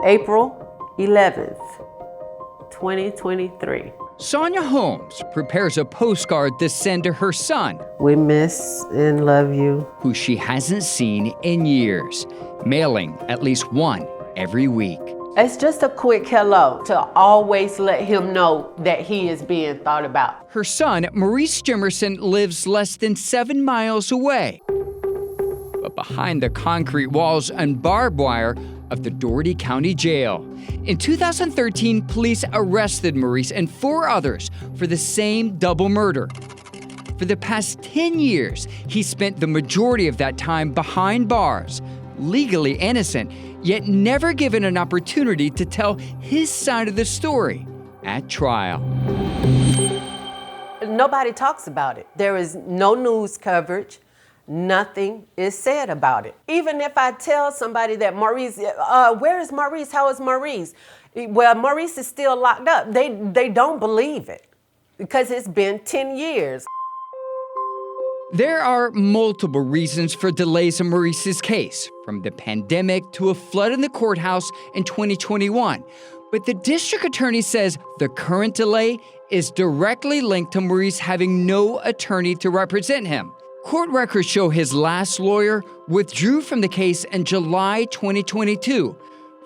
April 11th, 2023. Sonia Holmes prepares a postcard to send to her son, We miss and love you. who she hasn't seen in years, mailing at least one every week. It's just a quick hello to always let him know that he is being thought about. Her son, Maurice Jimmerson, lives less than 7 miles away. But behind the concrete walls and barbed wire of the Dougherty County Jail. In 2013, police arrested Maurice and 4 others for the same double murder. For the past 10 years, he spent the majority of that time behind bars, legally innocent, yet never given an opportunity to tell his side of the story at trial. Nobody talks about it. There is no news coverage. Nothing is said about it. Even if I tell somebody that Maurice, where is Maurice? How is Maurice? Well, Maurice is still locked up. They don't believe it because it's been 10 years. There are multiple reasons for delays in Maurice's case, from the pandemic to a flood in the courthouse in 2021. But the district attorney says the current delay is directly linked to Maurice having no attorney to represent him. Court records show his last lawyer withdrew from the case in July 2022.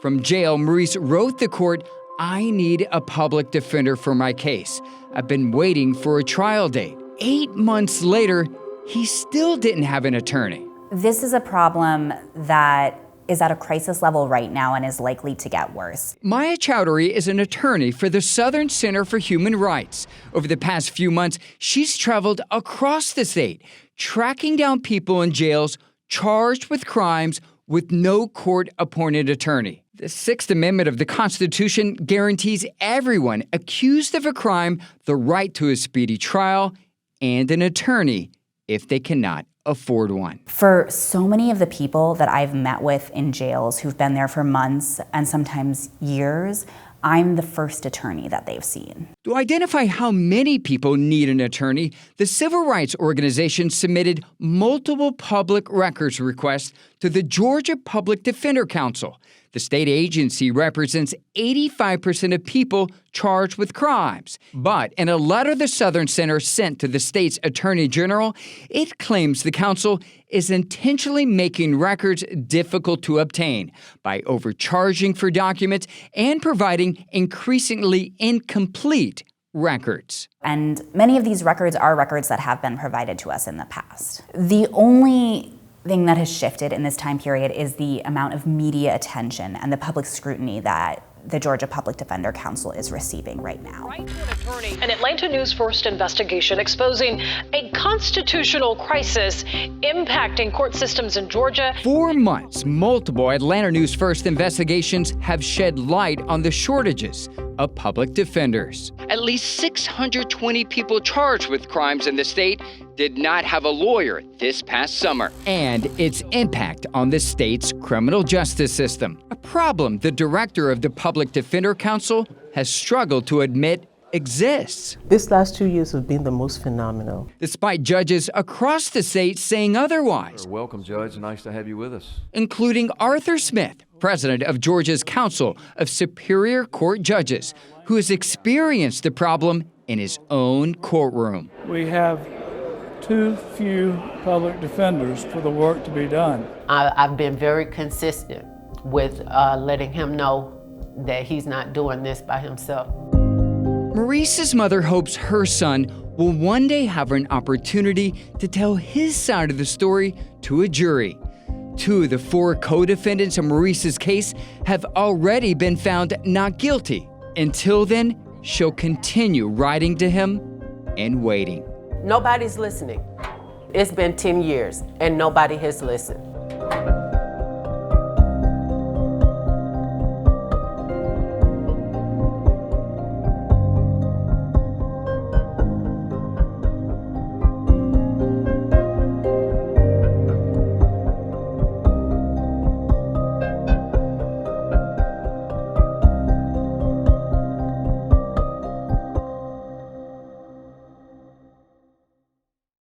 From jail, Maurice wrote the court, "I need a public defender for my case. I've been waiting for a trial date." 8 months later, he still didn't have an attorney. This is a problem that is at a crisis level right now and is likely to get worse. Maya Chowdhury is an attorney for the Southern Center for Human Rights. Over the past few months, she's traveled across the state, tracking down people in jails charged with crimes with no court-appointed attorney. The Sixth Amendment of the Constitution guarantees everyone accused of a crime the right to a speedy trial and an attorney if they cannot afford one. For so many of the people that I've met with in jails who've been there for months and sometimes years, I'm the first attorney that they've seen. To identify how many people need an attorney, the Civil Rights Organization submitted multiple public records requests to the Georgia Public Defender Council. The state agency represents 85% of people charged with crimes. But in a letter the Southern Center sent to the state's Attorney General, it claims the council is intentionally making records difficult to obtain by overcharging for documents and providing increasingly incomplete records. And many of these records are records that have been provided to us in the past. The only thing that has shifted in this time period is the amount of media attention and the public scrutiny that the Georgia Public Defender Council is receiving right now. Right to an attorney. An Atlanta News First investigation exposing a constitutional crisis impacting court systems in Georgia. 4 months, multiple Atlanta News First investigations have shed light on the shortages of public defenders. At least 620 people charged with crimes in the state did not have a lawyer this past summer, and its impact on the state's criminal justice system. A problem the director of the Public Defender Council has struggled to admit exists. This last 2 years have been the most phenomenal. Despite judges across the state saying otherwise. Welcome, Judge. Nice to have you with us. Including Arthur Smith, president of Georgia's Council of Superior Court Judges, who has experienced the problem in his own courtroom. We have too few public defenders for the work to be done. I've been very consistent with letting him know that he's not doing this by himself. Maurice's mother hopes her son will one day have an opportunity to tell his side of the story to a jury. 2 of the 4 co-defendants in Maurice's case have already been found not guilty. Until then, she'll continue writing to him and waiting. Nobody's listening. It's been 10 years and nobody has listened.